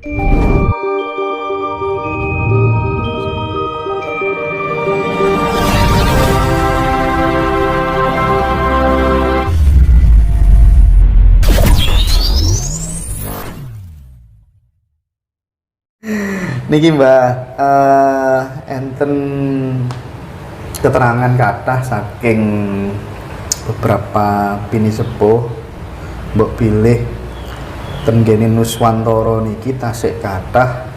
Niki Mbah, enten keterangan kathah saking beberapa bini sepuh mbok pilih tenggene Nuswantara niki tasik kathah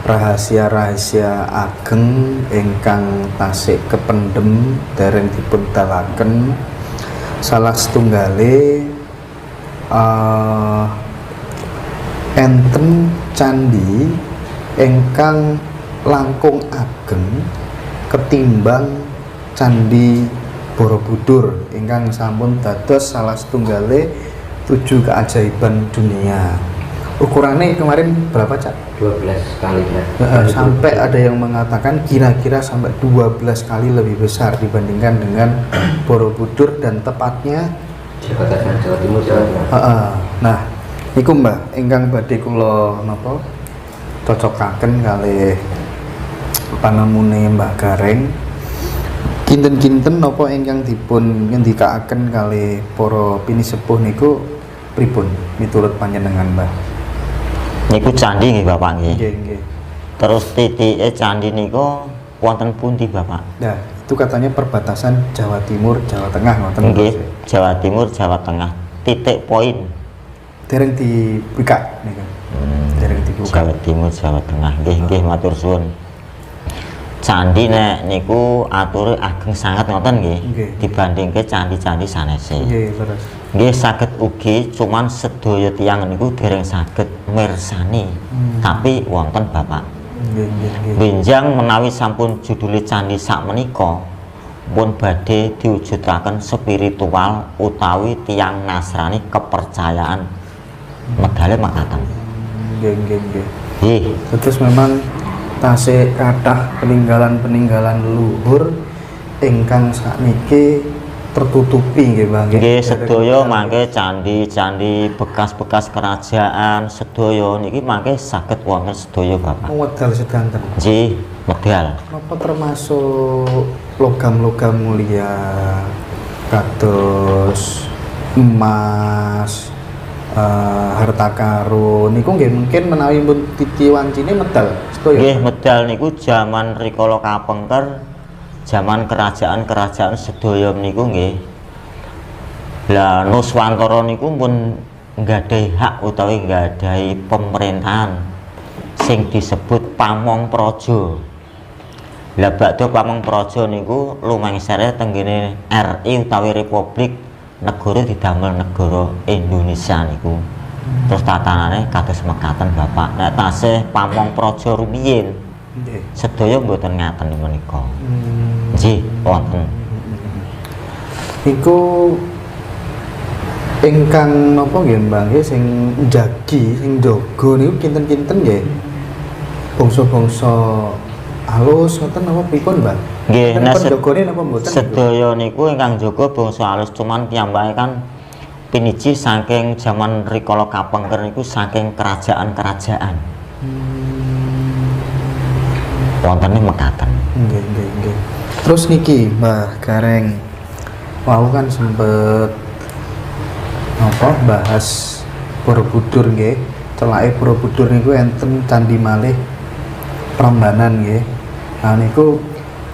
rahasia-rahasia ageng ingkang tasik kependhem dereng dipun dalaken. Salah setunggale enten candi ingkang langkung ageng ketimbang candi Borobudur ingkang sampun dados salah setunggale 7 keajaiban dunia. Ukurannya kemarin berapa, Cak? 12 kali sampai ada yang mengatakan kira-kira sampai 12 kali lebih besar dibandingkan dengan Borobudur dan tepatnya Jawa Timur, Jawa Tengah. Nah, niku Mbah ingkang badhe kula napa cocokaken kalih panamune Mbah Gareng. Kinten-kinten napa ingkang dipun ngendikaaken kalih para pinisepuh niku pripun miturut panjenengan, Mbah? Niku candi nggih Bapak nggih. Nggih. Terus titike candi niku wonten pundi Bapak? Nah, itu katanya perbatasan Jawa Timur, Jawa Tengah ngoten. Nggih, Jawa Timur, Jawa Tengah. Titik poin. Dereng dibuka niku. Dereng dibuka. Jawa Timur, Jawa Tengah. Nggih, matur suwun. Candi nek niku ature ageng sangat ngoten nggih. Dibandingke candi-candi sanese. Nggih, leres. Nggih saged ugi cuman sedaya tiyang niku dereng saged mirsani. Tapi wonten Bapak. Nggih. Benjang menawi sampun judule candi sakmenika pun badhe diwujudaken spiritual utawi tiyang Nasrani kepercayaan medale makaten. Nggih. Nggih. Terus memang tasik kathah peninggalan-peninggalan leluhur ingkang sakniki tertutupi nggih Bang. Nggih sedaya mangke candi-candi bekas-bekas kerajaan sedaya niki mangke saged wonten sedaya Bapak. Wedal sedanten. Nggih, medal. Apa termasuk logam-logam mulia kados emas, harta karun niku nggih mungkin menawi pun titi wancine medal sedaya. Nggih, medal niku jaman rikala kapengker, jaman kerajaan-kerajaan sedaya niku nggih. Lah Nuswantara niku pun nggadahi hak utawi nggadahi pemerintahan sing disebut Pamong Praja. Lah bakda Pamong Praja niku lumengsere tenggene RI utawi Republik negara didamel negara Indonesia niku. Terus tatanane kados mekaten Bapak. Nek tasih Pamong Praja rumiyin Nggih. sedaya mboten ngaten menika. Nggih, wonten. Iku ingkang napa nggih Mbah nggih sing njagi, sing jaga niku kinten-kinten nggih. Bangsa-bangsa alus ngoten napa pripun, Mbah? Nggih, nek jagane napa mboten? sedaya niku ingkang jaga bangsa alus cuman piyambake kan piniji saking jaman rikala kapengker niku saking kerajaan-kerajaan. Wontene mekaten. Nggih. Terus niki Mbah Gareng wau kan sempet apa bahas Borobudur nggih. Celake Borobudur niku enten candi malih Prambanan nggih. Nah niku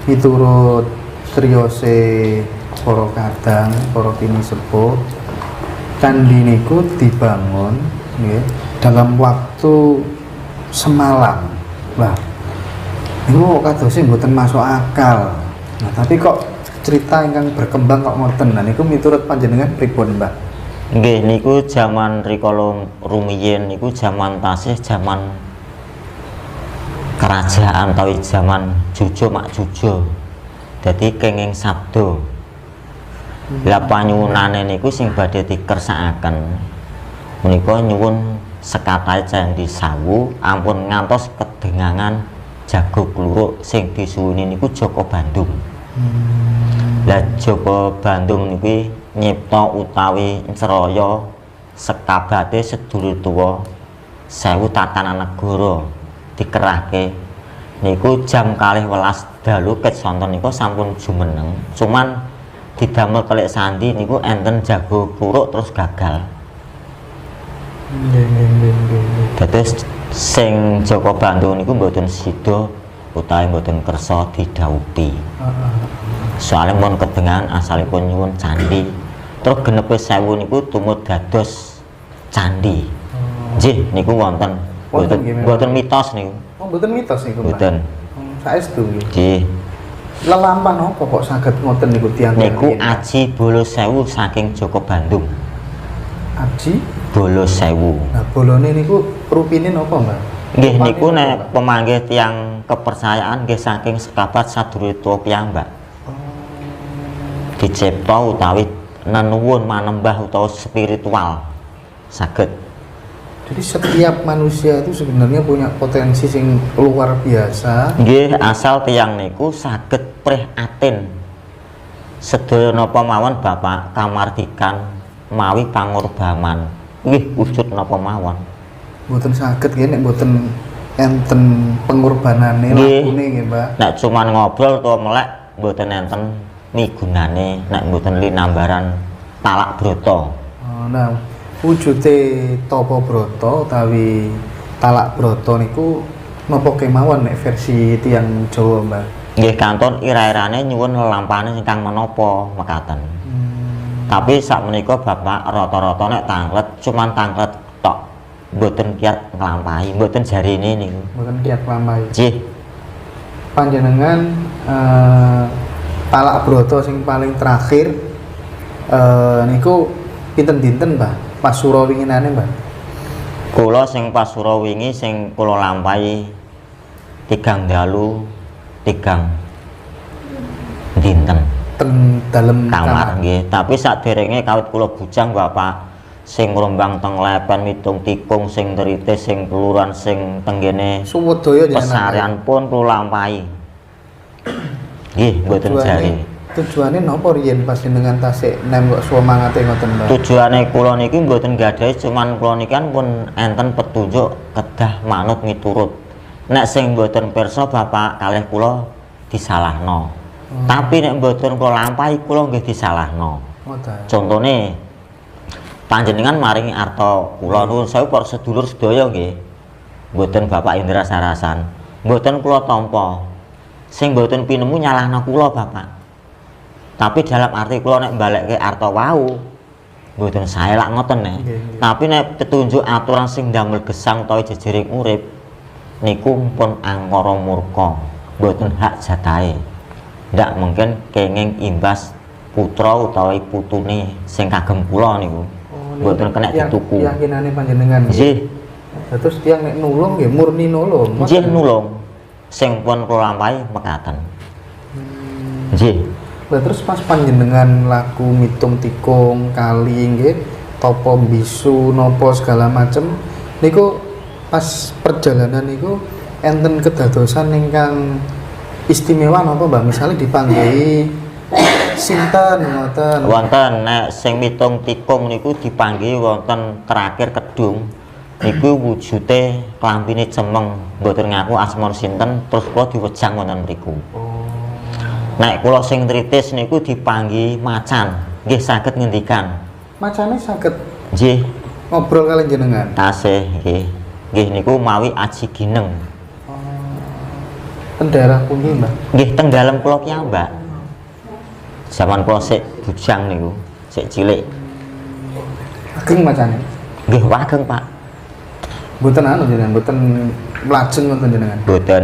miturut criyose para kadang, para pinisepuh candi niku dibangun nggih dalam waktu semalam. Lah niku kadosé mboten masuk akal. Nah, tapi kok cerita ingkang berkembang kok ngoten. Nah niku miturut panjenengan pripun, Mbah? Nggih, niku jaman rikala rumiyin niku jaman tasih jaman kerajaan utawi jaman Jujo Mak Jujo. Dadi kenging sabda. Lah panyuwunane niku sing badhe dikersakaken menika nyuwun sekatahe candhi sawu ampun ngantos kedengangan jago kluruk sing disuwuni niku Joko Bandung. Lah Joko Bandung niki nyipta utawi nceraya sekabate sedulur tuwa Sewu Tatananegara dikerahke niku jam 12 dalu ket sonten niku sampun jumeneng, cuman didamel telik sandi niku enten jago puruk terus gagal. Dados sing Jaka Bandung niku mboten sida utawi mboten kersa didhawuhi. Soalnya mon kedengan asalipun nyuwun candi, terus genepe 1000 niku tumut dados candi. Nggih niku wonten. Mboten mitos niku. Oh, mboten mitos niku. Mboten. Saestu nggih. Nggih. Lelampahan apa kok saged ngoten niku tiyang? Niku Aji Bolo Sewu saking Jaka Bandung. Aji Bolo Sewu. Nah, bolone niku rupine napa, Mbak? Nggih niku nek pemanggih tiyang kepercayaan nggih saking sekabat Sadurita piyambak. Dicipta utawi nenuwun manembah utawa spiritual saged. Jadi setiap manusia itu sebenarnya punya potensi sing luar biasa. Nggih, asal tiyang niku saged prihatin sedaya napa mawon Bapak kamardikan mawi pangorbanan. Nggih, wujud napa mawon. Mboten saged nggih nek mboten enten pengorbanane lakune nggih, Mbak. Nek cuman ngobrol utawa melek mboten enten migunane nek mboten linambaran talak brata. Oh, nah, wujude Tapa Brata utawi talak brata niku napa kemawon nek versi tiyang Jawa, Mbak? Nggih kanton ira-irane nyuwun lelampahane ingkang menapa mekaten. Tapi sakmenika Bapak rata-rata nek tanglet cuman tanglet tok. Mboten kiat nglampahi, mboten jarine niku. Mboten kiat nglampahi. Nggih. Panjenengan talak brata sing paling terakhir niku pinten dinten, Mbah? Pas sura winginane, Mbak. Kula sing pas sura wingi sing kula lampahi 3 dalu 3 dinten Ten dalem kamar nggih. Tapi saderenge kawit kula bujang Bapak sing ngrombang teng lepen mitung tikung sing teritis sing kelurahan sing tenggene Suwedaya jenengan. pesarian pun kula lampahi. Nggih, mboten jari. Tujuane napa riyen pas jenengan tasik nem kok swemangate ngoten, Mbak? Tujuane kula niki mboten gadhahi cuman kula niki kan pun enten petunjuk kedah manut miturut. Nek sing mboten pirsa Bapak kalih kula disalahno. Tapi nek mboten kula lampahi kula nggih disalahno. Ngoten. Contone panjenengan maringi arta kula nuwun sewu para sedulur sedaya nggih. Mboten Bapak Indra Sarasan. Mboten kula tampa. Sing mboten pinemu nyalahno kula Bapak. Tapi dalam arti kula nek balekke arta wau mboten sae lak ngoten nek. Tapi nek petunjuk aturan sing damel gesang utawa jejering urip niku pun angkara murka, mboten hak jatahe. Ndak mungkin kenging imbas putra utawi putune sing kagem kula niku. Mboten kena dituku. Keyakinane panjenengan. Nggih. Terus tiyang nek nulung nggih murni nulung. Nggih nulung. Sing pun kula lampahi mekaten. Nggih. Lah terus pas panjenengan laku mitung tikung kali nggih tapa bisu napa segala macem niku pas perjalanan niku enten kedadosan ingkang istimewa napa, Mbak? Misalnya dipanggihi sinten ngoten. Wonten nek sing mitung tikung niku dipanggihi wonten terakhir kedung niku wujude klampine cemeng mboten ngaku asma sinten terus kula diwejang wonten mriku. Nek kula sing tritis niku dipanggihi macan, nggih saged ngendikan. Macane saged Nggih, ngobrol kalian jenengan. tasih nggih. Nggih niku mawi aji gineng. Ten daerah pundi, Mbak? Nggih teng dalem kula piyambak. Zaman kula sik bujang niku, sik cilik. Ageng macane. Nggih wageng, Pak. Mboten anu jenengan, mboten mlajeng ngoten jenengan. Boten.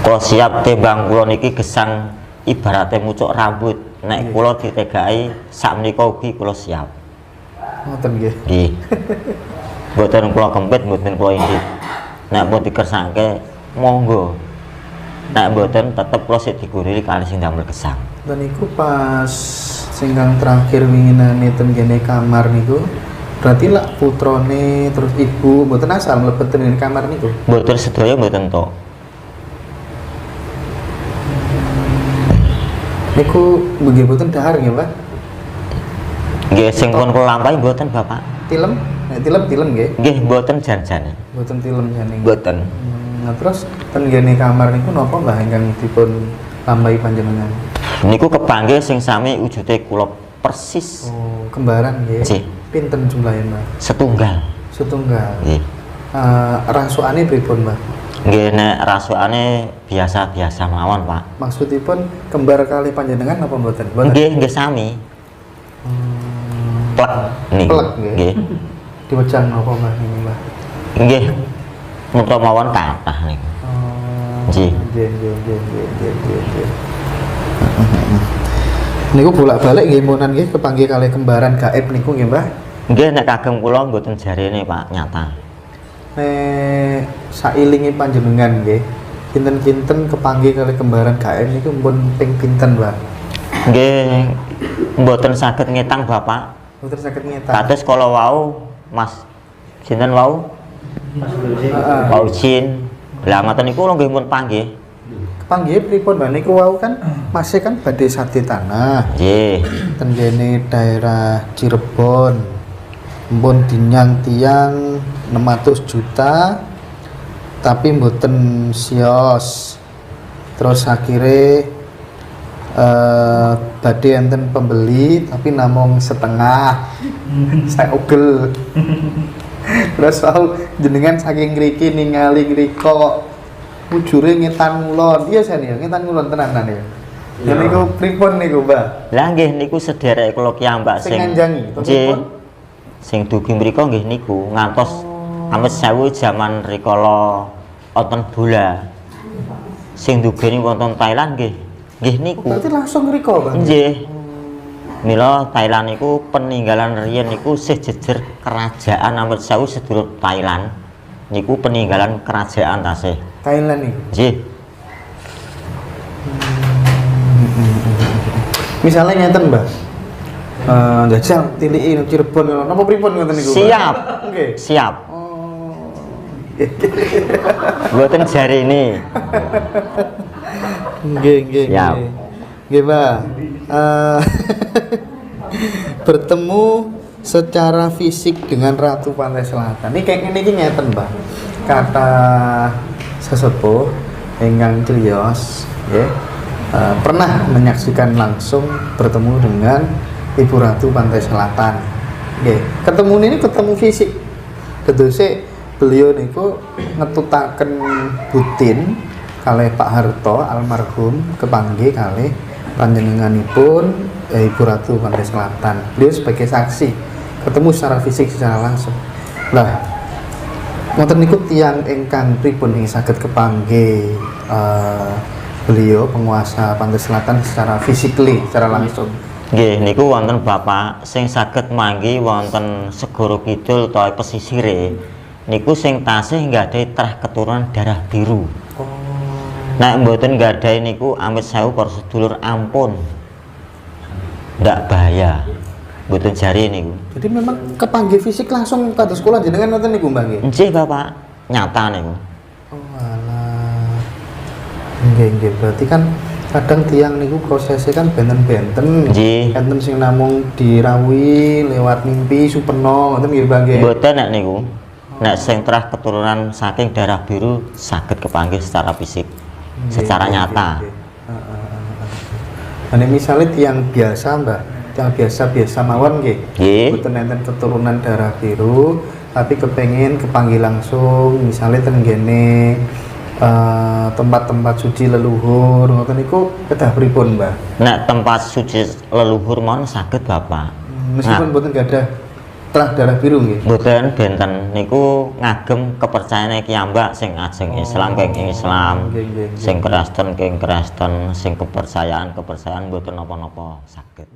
Kula siap tembang kula niki gesang ibaratnya mucuk rambut. Nek kula ditegaki sakmenika ugi kula siap. Ngoten nggih. Nggih. Mboten kula kempit, mboten kula indit. Nek pun dikersake monggo. Nek mboten tetep kula sik digurili kali sing damel gesang. Dan niku pas singgang terakhir winginane ten kene kamar niku berarti lah putrane terus ibu mboten asal mlebet ten kamar niku. Mboten sedaya mboten tok. Niku nggih mboten dahar nggih, Pak? Nggih sing pun kula lampahi mboten Bapak. Tilem Nek tilem nggih. Nggih mboten jan-jan. Mboten tilem jane. Mboten. Nah terus ten gene kamar niku napa Mbah ingkang dipun tambahi panjenengan? Niku kepanggih sing sami wujude kula persis. Oh, kembaran nggih. Nggih. Pinten jumlahnya Mbah? Setunggal. Setunggal. Nggih. Rasukane pripun Mbah? Nggih nek rasukane biasa-biasa mawon, Pak. Maksudipun kembar kali panjenengan apa mboten? Nggih sami. Plek niku. Plek nggih. Nggih. Diwejang napa Mbah niku Mbah? Nggih. Muka mawon kathah niku. Nggih. Nggih. Niku bolak-balik nggih munan nggih kepanggih kalih kembaran gaib niku nggih Mbah. Nggih nek kagem kula mboten jarene Pak nyata. Nek sailingi panjenengan nggih, kinten-kinten kepanggih kalih kembaran gaib niku pun ping pinten Mbah? Nggih mboten saged ngetang Bapak. Mboten saged ngetan. Kados kala wau Mas sinten wau? Wau Jin. Lah ngoten niku kula nggih mun panggih. Kepanggih pripun Mbah niku wau kan masih kan badhe sate tanah. Nggih. Ten kene daerah Cirebon. Mpun dinyang tiang 600 juta tapi mboten sios. Terus akhirnya badhe enten pembeli tapi namung setengah. Saya ugel. Terus wau jenengan saking ngriki ningali ngriko ujure ngetan ngulon. Iya saya ngetan ngulon tenanan ya. Ya niku pripun niku, Mbah? Lah nggih niku sederek kula kiyambak Sing sing nganjangi, to nggih. pripun? Sing dugi mriku nggih niku ngantos amet sewu jaman rikala wonten bola. Sing dugeni wonten Thailand nggih. Nggih niku. Berarti langsung ngriko, Bang? Nggih. Mila Thailand niku peninggalan riyen niku sejejer kerajaan amet sewu sedulur Thailand. Niku peninggalan kerajaan tasih. Thailand nih. Nggih. Misalnya ngeten, Mbak. Jajal tiliki Cirebon napa pripun ngoten niku? Siap. Nggih. Siap. Oh. Mboten jarene. Nggih. Siap. Nggih, Mbak. Bertemu secara fisik dengan Ratu Pantai Selatan. Ini kayak ini ngeten, Mbak. Kata sesepuh ingkang cerios, ya. Pernah menyaksikan langsung bertemu dengan Ibu Ratu Pantai Selatan. Nggih, ketemu ini ketemu fisik. Kedose beliau niku ngetutaken butin kalih Pak Harto almarhum kepanggih kalih panjenenganipun Ibu Ratu Pantai Selatan. Beliau sebagai saksi ketemu secara fisik secara langsung. Lah, ngoten niku tiyang ingkang pripun ing saged kepanggih beliau penguasa Pantai Selatan secara physically, secara langsung. Nggih niku wonten bapak sing saged manggi wonten Segoro Kidul utawa pesisire. Niku sing tasih nggadahi trah keturunan darah biru. Oh. Nek mboten nggadahi niku amit sewu para sedulur ampun. Ndak bahaya. Mboten jari niku. Jadi memang kepanggih fisik langsung kados kula jenengan ngoten niku Mbak nggih. Nggih Bapak, nyata niku. Oh alah. Nggih, berarti kan kadang tiang niku prosesnya kan benten-benten. Nggih. Enten sing namung dirawuhi lewat mimpi supeno ngoten nggih Mbak nggih. Mboten nek niku. Nek sing trah keturunan saking darah biru saged kepanggih secara fisik, secara nyata. Nah, misalnya tiang biasa Mbak, tiang biasa-biasa mawon nggih. Nggih. Mboten enten keturunan darah biru, tapi kepengin kepanggih langsung, misalnya ten gene tempat-tempat suci leluhur ngoten niku kedah pripun Mbah? Nek tempat suci leluhur mon saged Bapak. Meskipun mboten gadah trah darah biru nggih. Mboten benten niku ngagem kepercayaane kiyambak sing ajeng Islam keng Islam, Nggih. sing Kristen keng Kristen, sing kepercayaan mboten napa-napa saged.